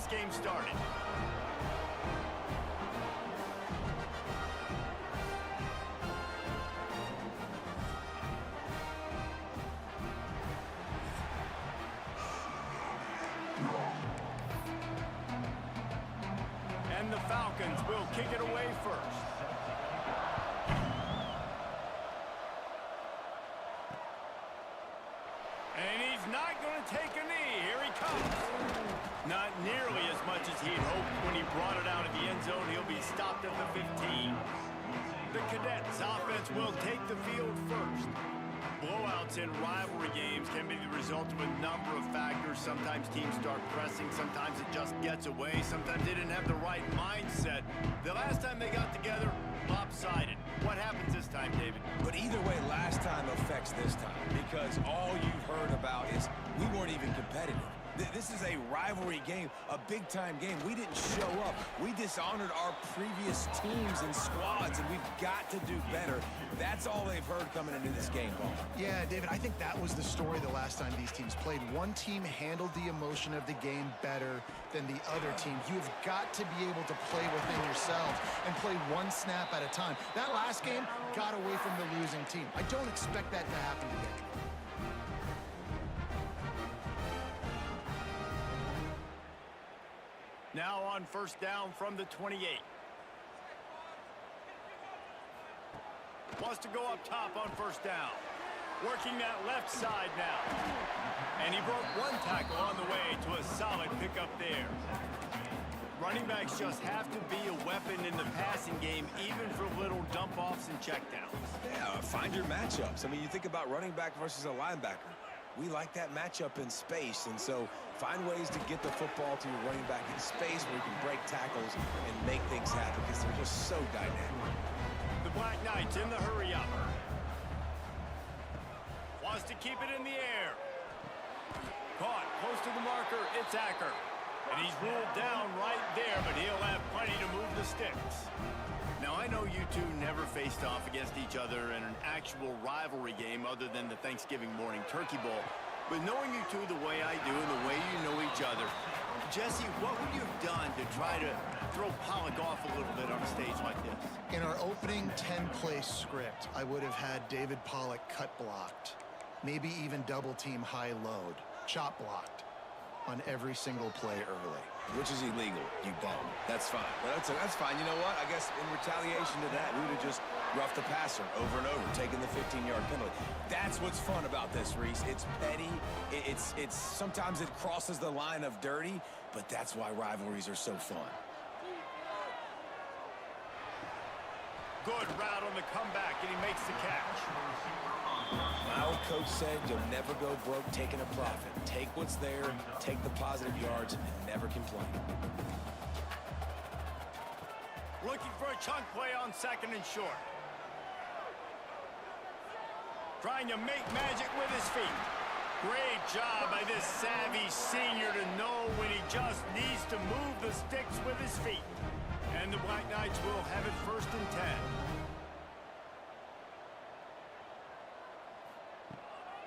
this game started. And the Falcons will kick it away first. And he's not going to take a knee. Here he comes. Not nearly as much as he'd hoped when he brought it out of the end zone. He'll be stopped at the 15. The Cadets offense will take the field first. Blowouts in rivalry games can be the result of a number of factors. Sometimes teams start pressing. Sometimes it just gets away. Sometimes they didn't have the right mindset. The last time they got together, lopsided. What happens this time, David? But either way, last time affects this time because all you've heard about is we weren't even competitive. This is a rivalry game, a big-time game. We didn't show up. We dishonored our previous teams and squads, and we've got to do better. That's all they've heard coming into this game, Paul. Yeah, David, I think that was the story the last time these teams played. One team handled the emotion of the game better than the other team. You've got to be able to play within yourselves and play one snap at a time. That last game got away from the losing team. I don't expect that to happen today. Now on first down from the 28. Wants to go up top on first down. Working that left side now. And he broke one tackle on the way to a solid pickup there. Running backs just have to be a weapon in the passing game, even for little dump-offs and checkdowns. Yeah, find your matchups. I mean, you think about running back versus a linebacker. We like that matchup in space, and so find ways to get the football to your running back in space where you can break tackles and make things happen because they're just so dynamic. The Black Knights in the hurry-up. Wants to keep it in the air. Caught close to the marker, it's Acker. And he's ruled down right there, but he'll have plenty to move the sticks. Now, I know you two never faced off against each other in an actual rivalry game other than the Thanksgiving morning Turkey Bowl. But knowing you two the way I do and the way you know each other, Jesse, what would you have done to try to throw Pollock off a little bit on a stage like this? In our opening 10-play script, I would have had David Pollock cut blocked, maybe even double-team high load, chop blocked on every single play early. Which is illegal, you bum. That's fine. But that's fine. You know what? I guess in retaliation to that, we would have just roughed the passer over and over, taking the 15-yard penalty. That's what's fun about this, Reese. It's petty. It's sometimes it crosses the line of dirty, but that's why rivalries are so fun. Good route on the comeback, and he makes the catch. My old coach said you'll never go broke taking a profit. Take what's there, take the positive yards, and never complain. Looking for a chunk play on second and short. Trying to make magic with his feet. Great job by this savvy senior to know when he just needs to move the sticks with his feet. And the Black Knights will have it first and 10.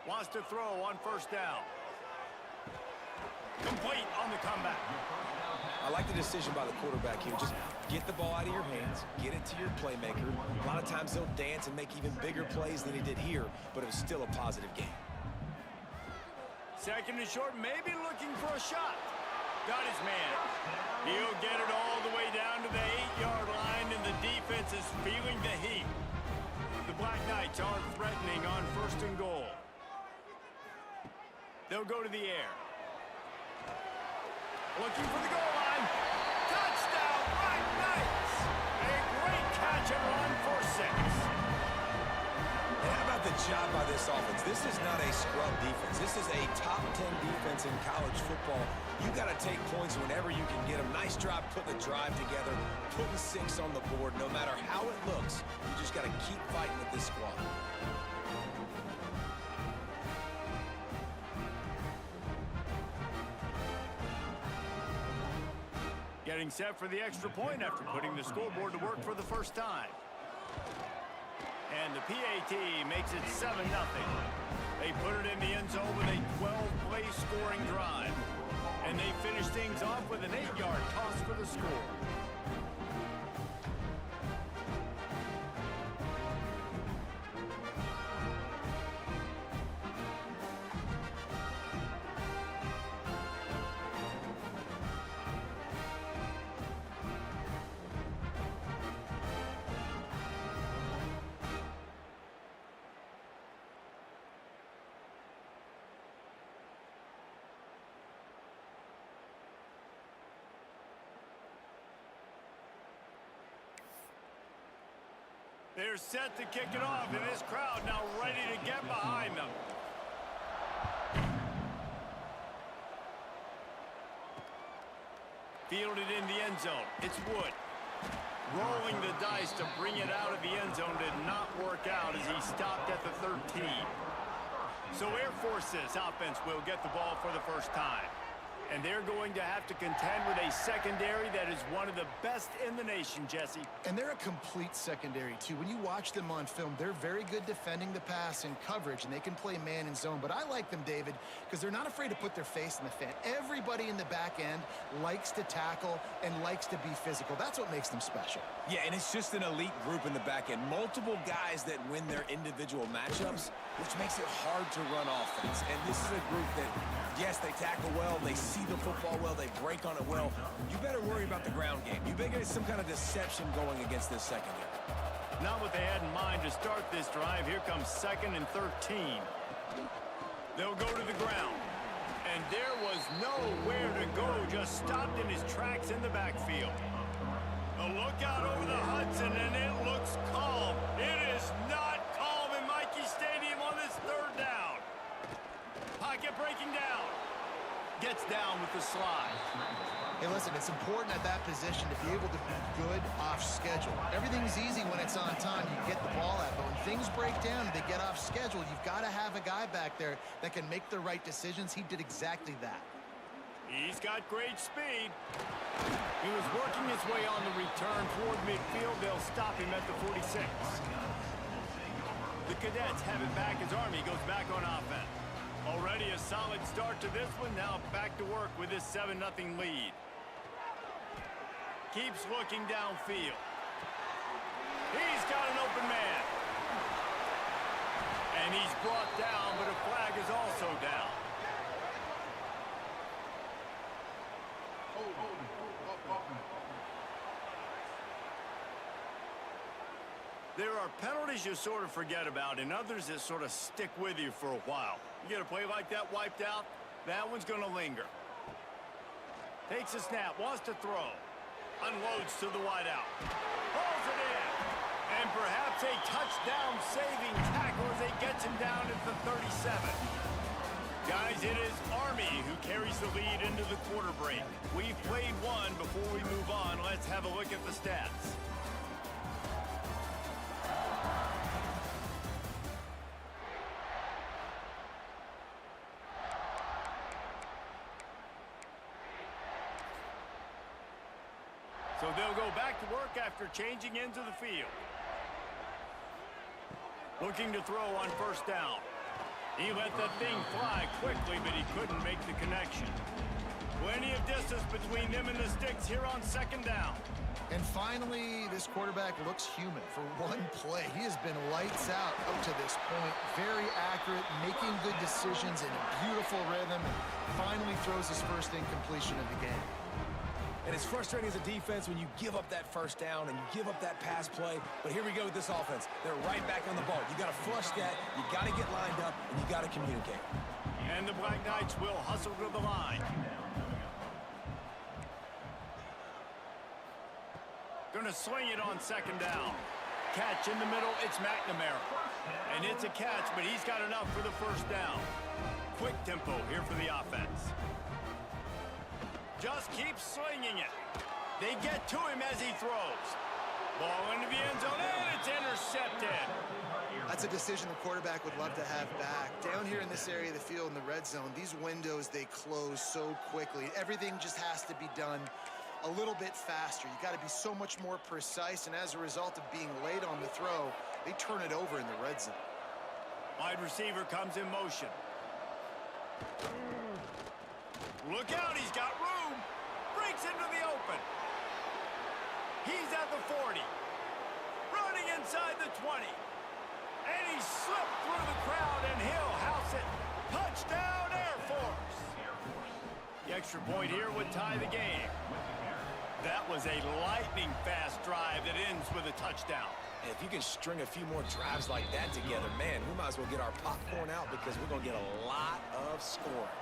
Wants to throw on first down. Complete on the comeback. I like the decision by the quarterback here. Just get the ball out of your hands, get it to your playmaker. A lot of times he'll dance and make even bigger plays than he did here, but it was still a positive game. Second and short, maybe looking for a shot. Got his man. He'll get it all the way down to the 8-yard line, and the defense is feeling the heat. The Black Knights are threatening on first and goal. They'll go to the air. Looking for the goal line. Touchdown, Black Knights! A great catch and run for 6. And how about the job by this offense? This is not a scrub defense. This is a top 10 defense in college football. You got to take points whenever you can get them. Nice job putting the drive together, putting 6 on the board. No matter how it looks, you just got to keep fighting with this squad. Getting set for the extra point after putting the scoreboard to work for the first time. And the PAT makes it 7-0. They put it in the end zone with a 12-play scoring drive. And they finish finish things off with an 8-yard toss for the score. They're set to kick it off, and this crowd now ready to get behind them. Fielded in the end zone. It's Wood. Rolling the dice to bring it out of the end zone did not work out as he stopped at the 13. So Air Force's offense will get the ball for the first time. And they're going to have to contend with a secondary that is one of the best in the nation, Jesse. And they're a complete secondary, too. When you watch them on film, they're very good defending the pass and coverage, and they can play man and zone. But I like them, David, because they're not afraid to put their face in the fan. Everybody in the back end likes to tackle and likes to be physical. That's what makes them special. Yeah, and it's just an elite group in the back end. Multiple guys that win their individual matchups, which makes it hard to run offense. And this is a group that, yes, they tackle well, they see the football well, they break on it well. You better worry about the ground game. You better get some kind of deception going against this secondary. Not what they had in mind to start this drive. Here comes 2nd and 13. They'll go to the ground. And there was nowhere to go, just stopped in his tracks in the backfield. A look out over the Hudson, and it looks calm. It is not calm in Michie Stadium on this 3rd down. Pocket breaking down. Gets down with the slide. Hey, listen, it's important at that position to be able to be good off schedule. Everything's easy when it's on time. You get the ball out. But when things break down and they get off schedule, you've got to have a guy back there that can make the right decisions. He did exactly that. He's got great speed. He was working his way on the return toward midfield. They'll stop him at the 46. The Cadets have it back as Army goes back on offense. Already a solid start to this one. Now back to work with this 7-0 lead. Keeps looking downfield. He's got an open man. And he's brought down, but a flag is also down. There are penalties you sort of forget about and others that sort of stick with you for a while. You get a play like that wiped out, that one's going to linger. Takes a snap, wants to throw. Unloads to the wideout. Pulls it in. And perhaps a touchdown-saving tackle as he gets him down at the 37. Guys, it is Army who carries the lead into the quarter break. We've played one. Before we move on, let's have a look at the stats. So they'll go back to work after changing into the field. Looking to throw on 1st down. He let that thing fly quickly, but he couldn't make the connection. Plenty of distance between them and the sticks here on 2nd down. And finally, this quarterback looks human for one play. He has been lights out up to this point. Very accurate, making good decisions in a beautiful rhythm, and finally throws his first incompletion of the game. And it's frustrating as a defense when you give up that 1st down and you give up that pass play. But here we go with this offense. They're right back on the ball. You got to flush that, you got to get lined up, and you got to communicate. And the Black Knights will hustle to the line. Gonna swing it on 2nd down. Catch in the middle, it's McNamara. And it's a catch, but he's got enough for the 1st down. Quick tempo here for the offense. Just keeps slinging it. They get to him as he throws. Ball into the end zone, and it's intercepted. That's a decision the quarterback would love to have back. Down here in this area of the field in the red zone, these windows, they close so quickly. Everything just has to be done a little bit faster. You got to be so much more precise, and as a result of being late on the throw, they turn it over in the red zone. Wide receiver comes in motion. Look out, he's got room. breaks into the open. He's at the 40. Running inside the 20. And he slipped through the crowd, and he'll house it. Touchdown, Air Force. The extra point here would tie the game. That was a lightning-fast drive that ends with a touchdown. And if you can string a few more drives like that together, man, we might as well get our popcorn out because we're going to get a lot of scoring.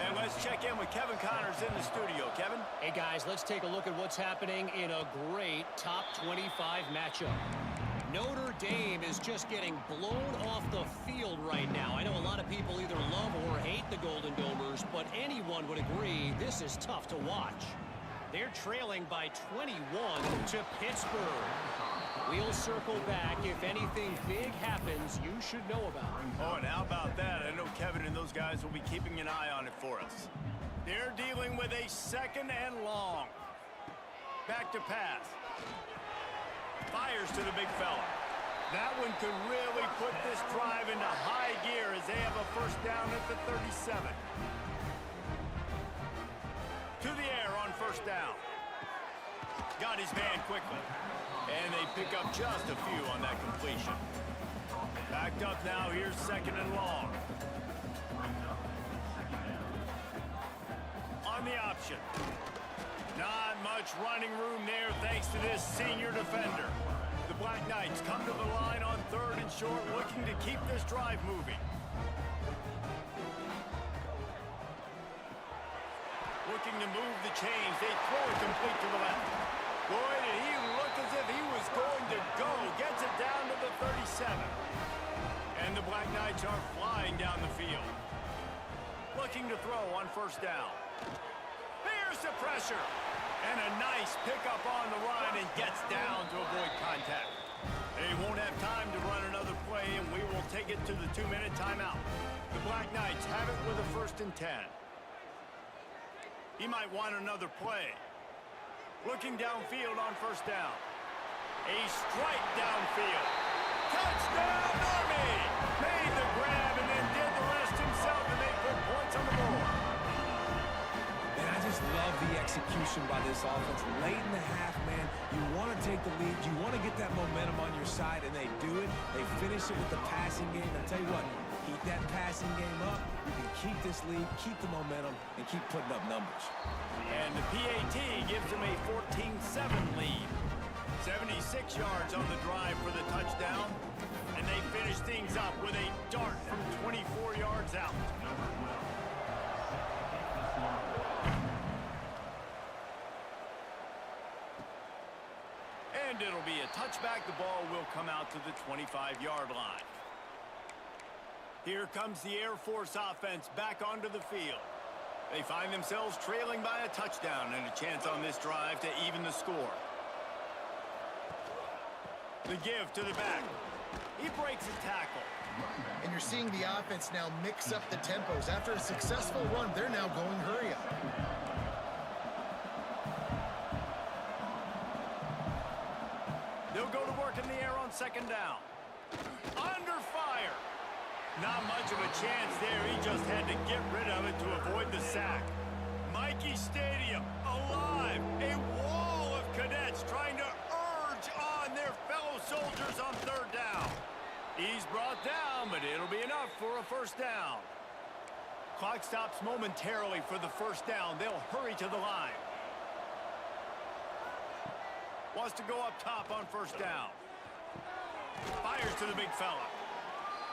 And let's check in with Kevin Connors in the studio. Kevin? Hey, guys, let's take a look at what's happening in a great top 25 matchup. Notre Dame is just getting blown off the field right now. I know a lot of people either love or hate the Golden Domers, but anyone would agree this is tough to watch. They're trailing by 21 to Pittsburgh. We'll circle back. If anything big happens, you should know about it. Oh, and how about that? I know Kevin and those guys will be keeping an eye on it for us. They're dealing with a 2nd and long. Back to pass. Fires to the big fella. That one could really put this drive into high gear as they have a first down at the 37. To the air on first down. Got his man quickly. And they pick up just a few on that completion. Backed up now, here's 2nd and long. On the option. Not much running room there thanks to this senior defender. The Black Knights come to the line on 3rd and short, looking to keep this drive moving. Looking to move the chains. They throw it complete to the left. Boy, did he look as if he was going to go. Gets it down to the 37. And the Black Knights are flying down the field. Looking to throw on first down. Here's the pressure. And a nice pickup on the run and gets down to avoid contact. They won't have time to run another play, and we will take it to the 2-minute timeout. The Black Knights have it with a 1st and 10. He might want another play. Looking downfield on first down. A strike downfield. Touchdown, Army! Made the grab and then did the rest himself, and they put points on the board. And I just love the execution by this offense. Late in the half, man, you want to take the lead. You want to get that momentum on your side, and they do it. They finish it with the passing game. I tell you what, keep that passing game up. You can keep this lead, keep the momentum, and keep putting up numbers. And the PAT gives them a 14-7 lead. 76 yards on the drive for the touchdown. And they finish things up with a dart from 24 yards out. And it'll be a touchback. The ball will come out to the 25-yard line. Here comes the Air Force offense back onto the field. They find themselves trailing by a touchdown and a chance on this drive to even the score. The give to the back. He breaks a tackle. And you're seeing the offense now mix up the tempos. After a successful run, they're now going hurry up. They'll go to work in the air on 2nd down. Under fire. Not much of a chance there. He just had to get rid of it to avoid the sack. Michie Stadium alive. A wall of cadets trying to urge on their fellow soldiers on 3rd down. He's brought down, but it'll be enough for a first down. Clock stops momentarily for the first down. They'll hurry to the line. Wants to go up top on first down. Fires to the big fella.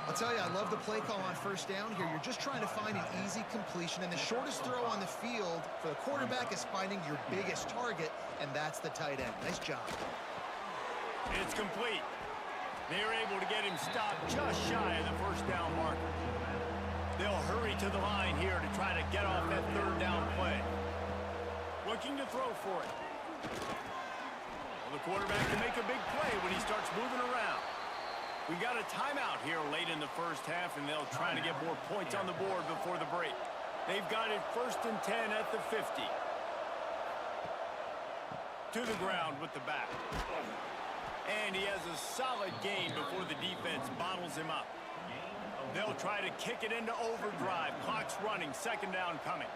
I'll tell you, I love the play call on first down here. You're just trying to find an easy completion, and the shortest throw on the field for the quarterback is finding your biggest target, and that's the tight end. Nice job. It's complete. They're able to get him stopped just shy of the first down marker. They'll hurry to the line here to try to get off that 3rd down play. Looking to throw for it. Well, the quarterback can make a big play when he starts moving around. We got a timeout here late in the first half, and they'll try to get more points on the board before the break. They've got it 1st and 10 at the 50. To the ground with the back. And he has a solid gain before the defense bottles him up. They'll try to kick it into overdrive. Clock's running. 2nd down coming.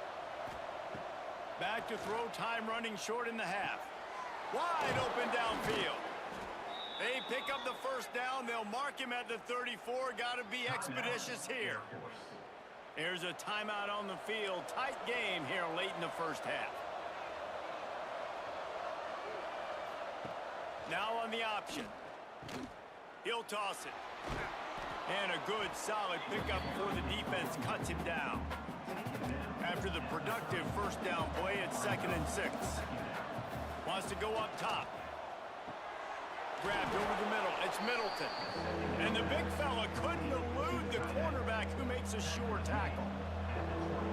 Back to throw, time running short in the half. Wide open downfield. They pick up the first down. They'll mark him at the 34. Got to be expeditious here. There's a timeout on the field. Tight game here late in the first half. Now on the option. He'll toss it. And a good, solid pickup before the defense cuts him down. After the productive first down play, it's 2nd and 6. Wants to go up top. Grabbed over the middle. It's Middleton. And the big fella couldn't elude the cornerback who makes a sure tackle.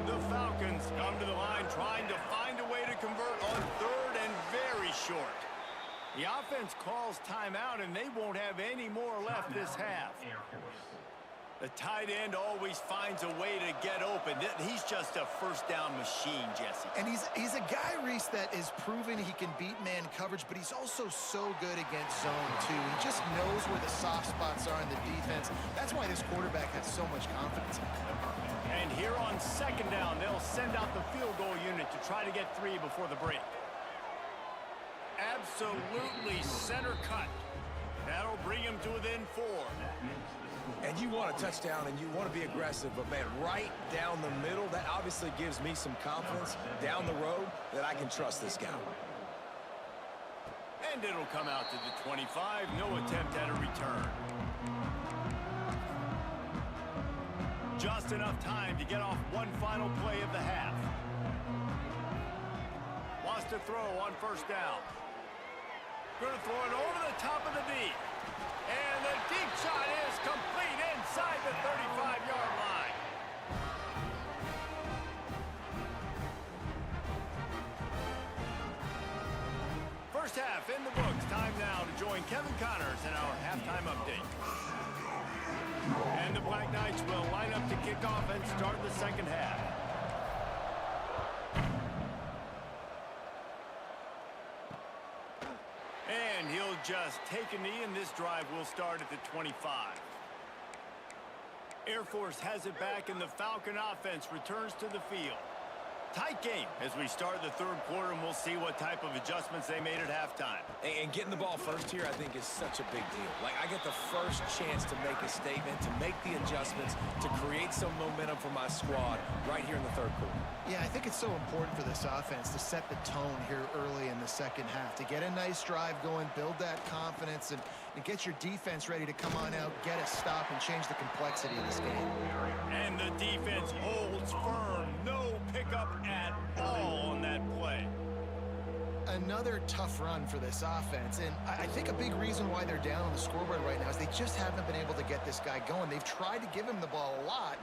The Falcons come to the line trying to find a way to convert on 3rd and very short. The offense calls timeout, and they won't have any more left this half. The tight end always finds a way to get open. He's just a first down machine, Jesse. And he's a guy, Reese, that is proven he can beat man coverage, but he's also so good against zone, too. He just knows where the soft spots are in the defense. That's why this quarterback has so much confidence. And here on 2nd down, they'll send out the field goal unit to try to get 3 before the break. Absolutely center cut. That'll bring him to within 4. And you want a touchdown and you want to be aggressive, but man, right down the middle, that obviously gives me some confidence down the road that I can trust this guy. And it'll come out to the 25. No attempt at a return. Just enough time to get off one final play of the half. Wants to throw on 1st down. Going to throw it over the top of the D. And the deep shot is complete inside the 35-yard line. First half in the books. Time now to join Kevin Connors in our halftime update. And the Black Knights will line up to kick off and start the 2nd half. And he'll just take a knee, and this drive will start at the 25. Air Force has it back, and the Falcon offense returns to the field. Tight game as we start the 3rd quarter, and we'll see what type of adjustments they made at halftime. And getting the ball first here, I think, is such a big deal. Like, I get the first chance to make a statement, to make the adjustments, to create some momentum for my squad right here in the 3rd quarter. Yeah, I think it's so important for this offense to set the tone here early in the 2nd half, to get a nice drive going, build that confidence, and get your defense ready to come on out, get a stop, and change the complexity of this game. And the defense holds firm. No pickup at all on that play. Another tough run for this offense, and I think a big reason why they're down on the scoreboard right now is they just haven't been able to get this guy going. They've tried to give him the ball a lot.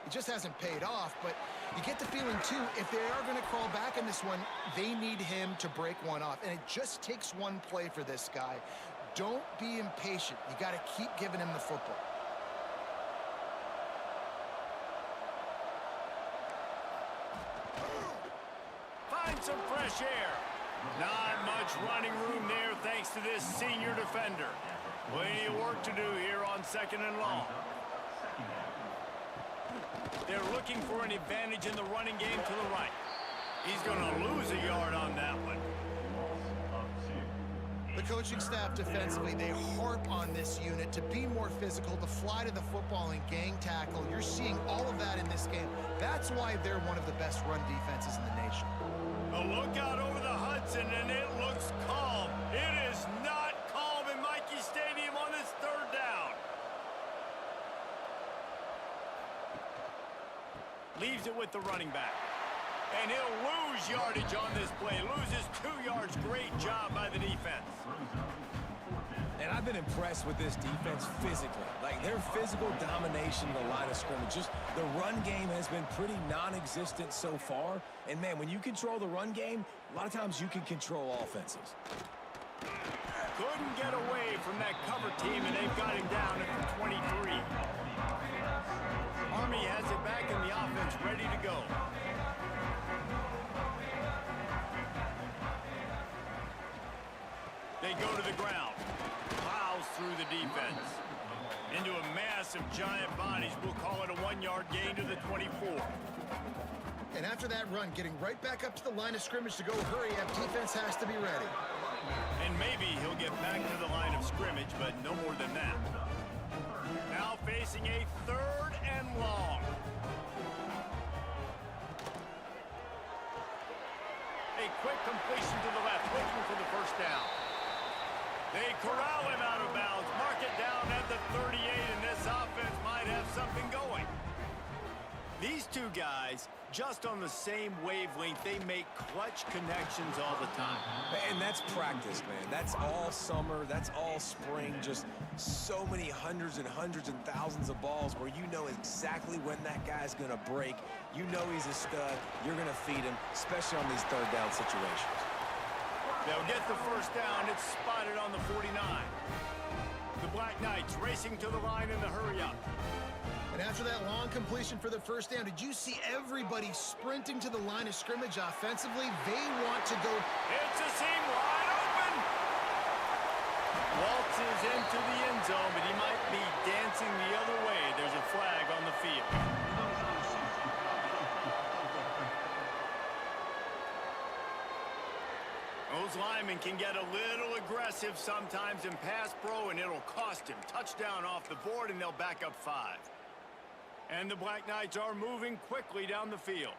It just hasn't paid off, but you get the feeling, too, if they are going to crawl back in this one, they need him to break one off, and it just takes one play for this guy. Don't be impatient. You got to keep giving him the football. Find some fresh air. Not much running room there thanks to this senior defender. Plenty of work to do here on 2nd and long. They're looking for an advantage in the running game to the right. He's going to lose a yard on that one. The coaching staff defensively, they harp on this unit to be more physical, to fly to the football and gang tackle. You're seeing all of that in this game. That's why they're one of the best run defenses in the nation. A look out over the Hudson, and it looks calm. It is not calm in Michie Stadium on this 3rd down. Leaves it with the running back. And he'll lose yardage on this play. Loses 2 yards. Great job by the defense. And I've been impressed with this defense physically. Like, their physical domination of the line of scrimmage. Just the run game has been pretty non-existent so far. And, man, when you control the run game, a lot of times you can control offenses. Couldn't get away from that cover team, and they've got him down at the 23. Army has it back in the offense, ready to go. They go to the ground. Plows through the defense. Into a mass of giant bodies. We'll call it a 1-yard gain to the 24. And after that run, getting right back up to the line of scrimmage to go hurry up, defense has to be ready. And maybe he'll get back to the line of scrimmage, but no more than that. Now facing a 3rd and long. A quick completion to the left, looking for the first down. They corral him out of bounds, mark it down at the 38, and this offense might have something going. These two guys, just on the same wavelength, they make clutch connections all the time. And that's practice, man. That's all summer. That's all spring. Just so many hundreds and thousands of balls where you know exactly when that guy's going to break. You know he's a stud. You're going to feed him, especially on these 3rd down situations. They'll get the first down. It's spotted on the 49. The Black Knights racing to the line in the hurry-up. And after that long completion for the first down, did you see everybody sprinting to the line of scrimmage offensively? They want to go. It's a seam wide open. Waltzes into the end zone, but he might be dancing the other way. There's a flag on the field. Those linemen can get a little aggressive sometimes in pass pro, and it'll cost him. Touchdown off the board, and they'll back up 5. And the Black Knights are moving quickly down the field.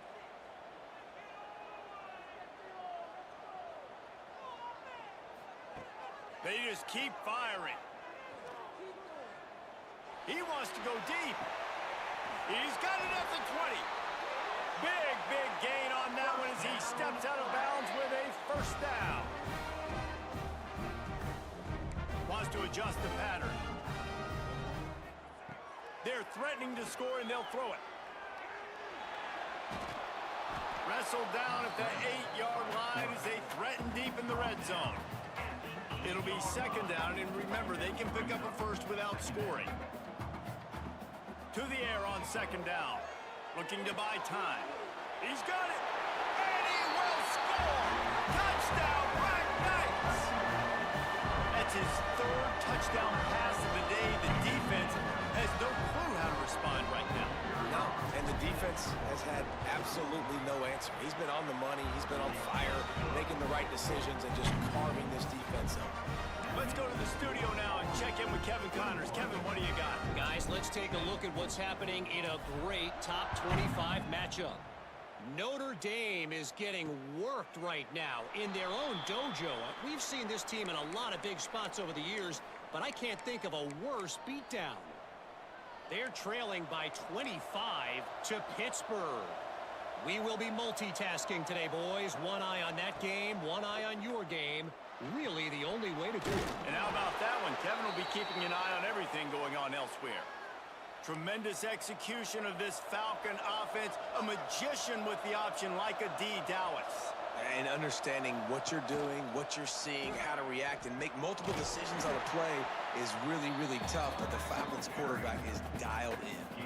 They just keep firing. He wants to go deep. He's got it at the 20. Big gain on that one as he steps out of bounds with a first down. Wants to adjust the pattern. They're threatening to score, and they'll throw it. Wrestled down at the 8-yard line as they threaten deep in the red zone. It'll be 2nd down, and remember, they can pick up a first without scoring. To the air on 2nd down. Looking to buy time. He's got it. And he will score. Touchdown, Black Knights. That's his 3rd touchdown pass of the day. The defense has no clue how to respond right now. No, and the defense has had absolutely no answer. He's been on the money. He's been on fire, making the right decisions and just carving this defense up. Let's go to the studio now and check in with Kevin Connors. Kevin, what do you got? Guys, let's take a look at what's happening in a great top 25 matchup. Notre Dame is getting worked right now in their own dojo. We've seen this team in a lot of big spots over the years, but I can't think of a worse beatdown. They're trailing by 25 to Pittsburgh. We will be multitasking today, boys. One eye on that game, one eye on your game. Really the only way to do it. And how about that one? Kevin will be keeping an eye on everything going on elsewhere. Tremendous execution of this Falcon offense. A magician with the option like a D. Dallas. And understanding what you're doing, what you're seeing, how to react, and make multiple decisions on a play is really, really tough, but the Falcons quarterback is dialed in.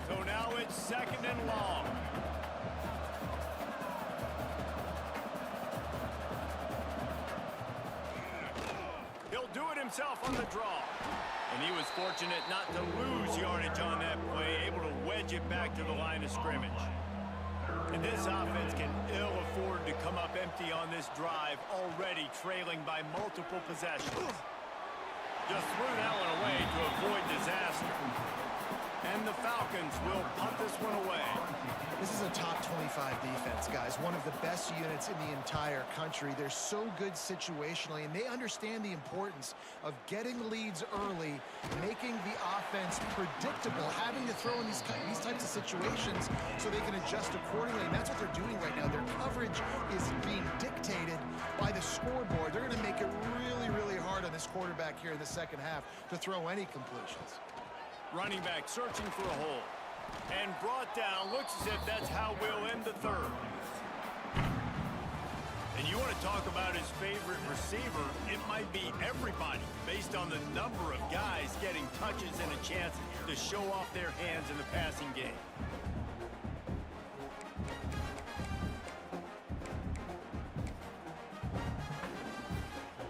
So now it's 2nd and long. He'll do it himself on the draw. And he was fortunate not to lose yardage on that play, able to wedge it back to the line of scrimmage. And this offense can ill afford to come up empty on this drive, already trailing by multiple possessions. Just threw that one away to avoid disaster. And the Falcons will punt this one away. This is a top 25 defense, guys. One of the best units in the entire country. They're so good situationally, and they understand the importance of getting leads early, making the offense predictable, having to throw in these types of situations so they can adjust accordingly. And that's what they're doing right now. Their coverage is being dictated by the scoreboard. They're going to make it really, really hard on this quarterback here in the second half to throw any completions. Running back searching for a hole. And brought down. Looks as if that's how we'll end the third. And you want to talk about his favorite receiver, it might be everybody based on the number of guys getting touches and a chance to show off their hands in the passing game.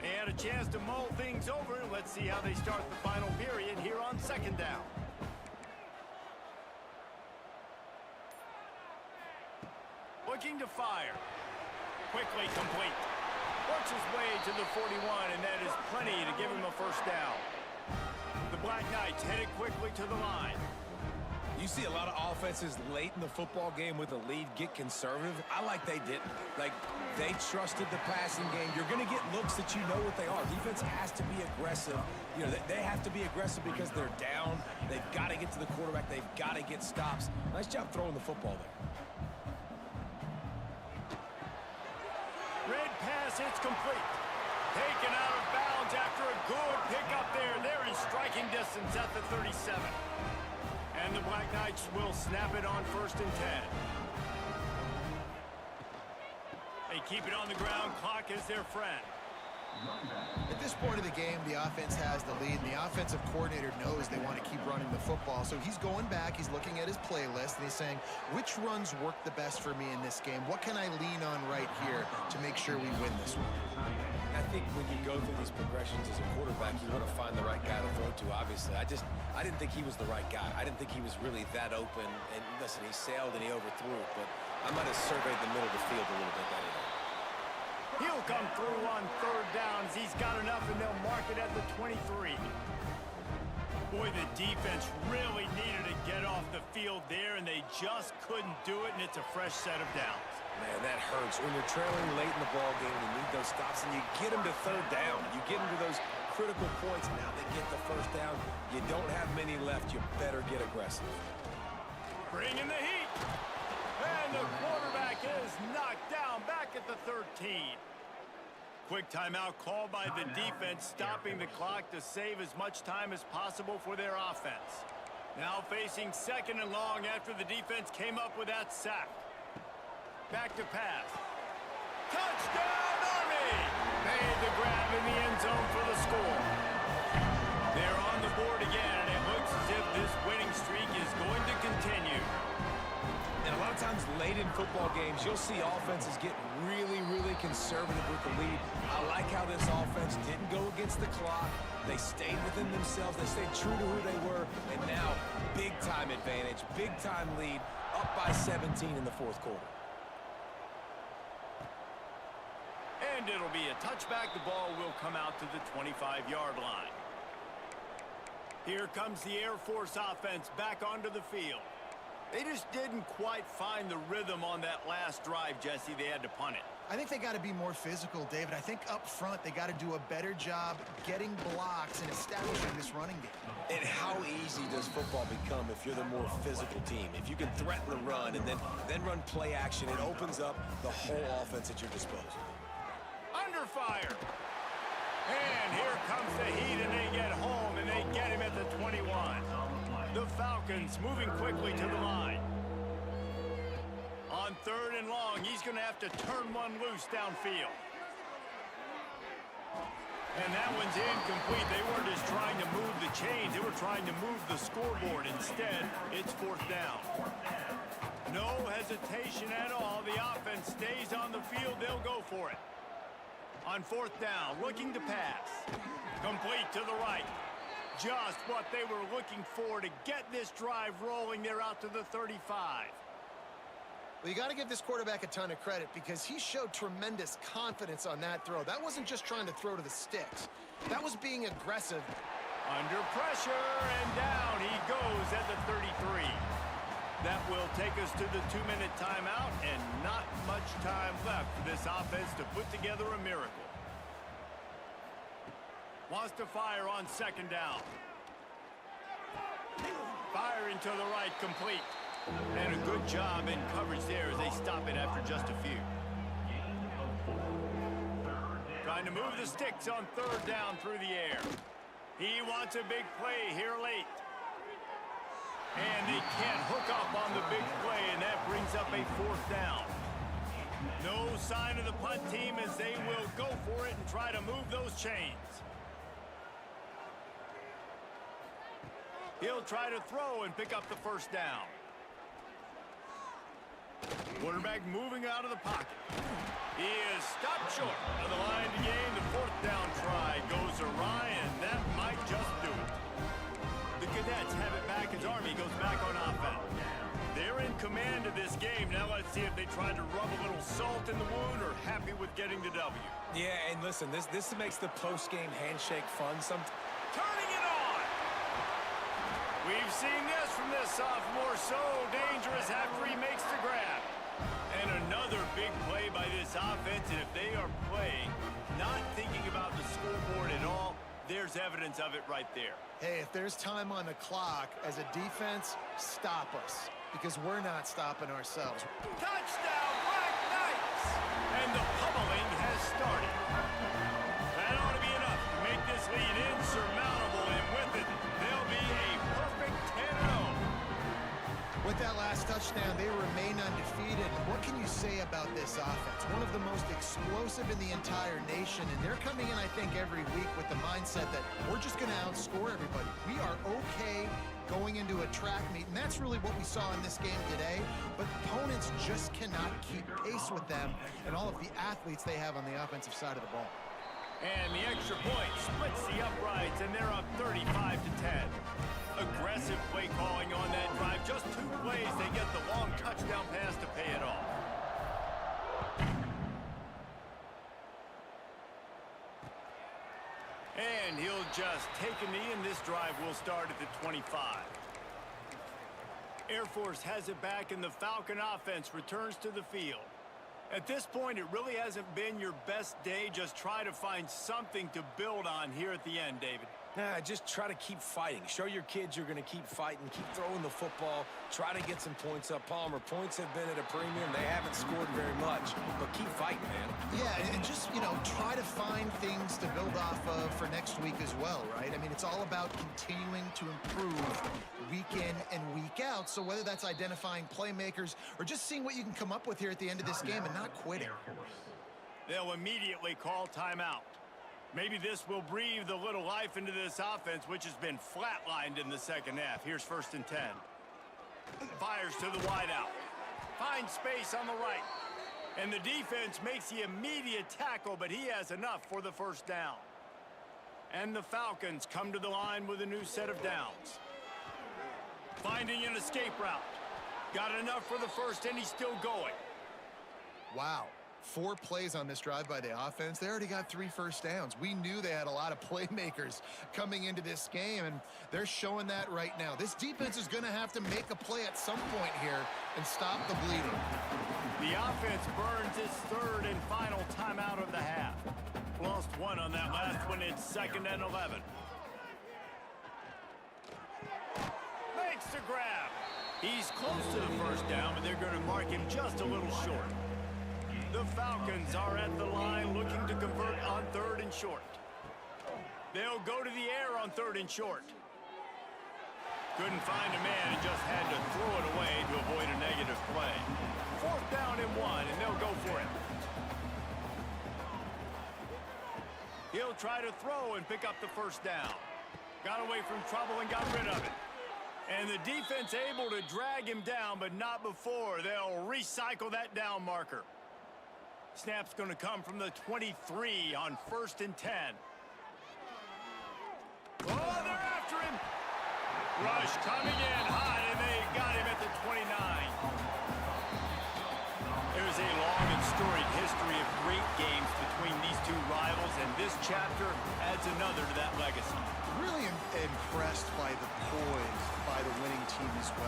They had a chance to mull things over. Let's see how they start the final period here on 2nd down. fire. Quickly complete. Works his way to the 41, and that is plenty to give him a first down. The Black Knights headed quickly to the line. You see a lot of offenses late in the football game with a lead get conservative. I like they didn't. Like, they trusted the passing game. You're going to get looks that you know what they are. Defense has to be aggressive. You know, they have to be aggressive because they're down. They've got to get to the quarterback. They've got to get stops. Nice job throwing the football there. Red pass, it's complete. Taken out of bounds after a good pickup there. They're in striking distance at the 37. And the Black Knights will snap it on 1st and 10. They keep it on the ground. Clock is their friend. At this point of the game, the offense has the lead, and the offensive coordinator knows they want to keep running the football. So he's going back, he's looking at his playlist, and he's saying, which runs work the best for me in this game? What can I lean on right here to make sure we win this one? I think when you go through these progressions as a quarterback, you want to find the right guy to throw to, obviously. I didn't think he was the right guy. I didn't think he was really that open. And listen, he sailed and he overthrew it, but I might have surveyed the middle of the field a little bit better. He'll come through on 3rd down as he's got enough, and they'll mark it at the 23. Boy, the defense really needed to get off the field there, and they just couldn't do it, and it's a fresh set of downs. Man, that hurts. When you're trailing late in the ball game, you need those stops, and you get them to 3rd down. You get them to those critical points, and now they get the 1st down. You don't have many left. You better get aggressive. Bring in the heat. And the quarterback is knocked down back at the 13. Quick timeout called by the defense, stopping the clock to save as much time as possible for their offense. Now facing 2nd and long after the defense came up with that sack. Back to pass. Touchdown, Army! Made the grab in the end zone for the score. They're on the board again, and it looks as if this winning streak is going to continue. And a lot of times late in football games, you'll see offenses get really, really conservative with the lead. I like how this offense didn't go against the clock. They stayed within themselves. They stayed true to who they were. And now, big-time advantage, big-time lead, up by 17 in the 4th quarter. And it'll be a touchback. The ball will come out to the 25-yard line. Here comes the Air Force offense back onto the field. They just didn't quite find the rhythm on that last drive, Jesse. They had to punt it. I think they got to be more physical, David. I think up front they got to do a better job getting blocks and establishing this running game. And how easy does football become if you're the more physical team? If you can threaten the run and then run play action, it opens up the whole offense at your disposal. Under fire. And here comes the heat, and they get home, and they get him at the 21. The Falcons moving quickly to the line. On 3rd and long, he's going to have to turn one loose downfield. And that one's incomplete. They weren't just trying to move the chains. They were trying to move the scoreboard. Instead, it's 4th down. No hesitation at all. The offense stays on the field. They'll go for it. On 4th down, looking to pass. Complete to the right. Just what they were looking for to get this drive rolling. They're out to the 35. Well, you got to give this quarterback a ton of credit because he showed tremendous confidence on that throw. That wasn't just trying to throw to the sticks. That was being aggressive. Under pressure, and down he goes at the 33. That will take us to the 2-minute timeout, and not much time left for this offense to put together a miracle. Wants to fire on 2nd down. Firing to the right, complete. And a good job in coverage there as they stop it after just a few. Trying to move the sticks on 3rd down through the air. He wants a big play here late. And they can't hook up on the big play, and that brings up a 4th down. No sign of the punt team as they will go for it and try to move those chains. He'll try to throw and pick up the 1st down. Quarterback moving out of the pocket. He is stopped short of the line to gain. The 4th down try goes awry, and that might just do it. The Cadets have it back as Army goes back on offense. They're in command of this game. Now let's see if they try to rub a little salt in the wound or happy with getting the W. Yeah, and listen, this makes the post-game handshake fun. Turning it on! We've seen this from this sophomore, so dangerous after he makes the grab. And another big play by this offense, and if they are playing, not thinking about the scoreboard at all, there's evidence of it right there. Hey, if there's time on the clock, as a defense, stop us, because we're not stopping ourselves. Touchdown, Black Knights! And the pummeling has started. That ought to be enough to make this lead insurmountable, and with it, they'll be a perfect 10-0. With that last touchdown, they remain undefeated. What can you say about this offense? One of the most explosive in the entire nation, and they're coming in, I think, every week with the mindset that we're just going to outscore everybody. We are okay going into a track meet, and that's really what we saw in this game today, but opponents just cannot keep pace with them and all of the athletes they have on the offensive side of the ball. And the extra point splits the uprights, and they're up 35-10. Aggressive play calling on that drive. Just 2 plays, they get the long touchdown pass to pay it off. And he'll just take a knee, and this drive will start at the 25. Air Force has it back, and the Falcon offense returns to the field. At this point, it really hasn't been your best day. Just try to find something to build on here at the end, David. Nah, just try to keep fighting. Show your kids you're going to keep fighting, keep throwing the football, try to get some points up. Palmer, points have been at a premium. They haven't scored very much, but keep fighting, man. Yeah, and just, try to find things to build off of for next week as well, right? I mean, it's all about continuing to improve week in and week out. So whether that's identifying playmakers or just seeing what you can come up with here at the end of this game and not quitting. They'll immediately call timeout. Maybe this will breathe a little life into this offense, which has been flatlined in the second half. Here's 1st and 10. Fires to the wideout. Finds space on the right. And the defense makes the immediate tackle, but he has enough for the first down. And the Falcons come to the line with a new set of downs. Finding an escape route. Got enough for the first, and he's still going. Wow. 4 plays on this drive by the offense. They already got 3 first downs. We knew they had a lot of playmakers coming into this game, and they're showing that right now. This defense is going to have to make a play at some point here and stop the bleeding. The offense burns its 3rd and final timeout of the half. Lost 1 on that last one. It's 2nd and 11. Makes the grab. He's close to the first down, but they're going to mark him just a little short. The Falcons are at the line looking to convert on 3rd and short. They'll go to the air on 3rd and short. Couldn't find a man and just had to throw it away to avoid a negative play. 4th down and 1, and they'll go for it. He'll try to throw and pick up the first down. Got away from trouble and got rid of it. And the defense able to drag him down, but not before. They'll recycle that down marker. Snap's going to come from the 23 on 1st and 10. Oh, they're after him. Rush coming in hot, and they got him at the 29. There's a long and storied history of great games between these 2 rivals, and this chapter adds another to that legacy. Really impressed by the poise by the winning team as well.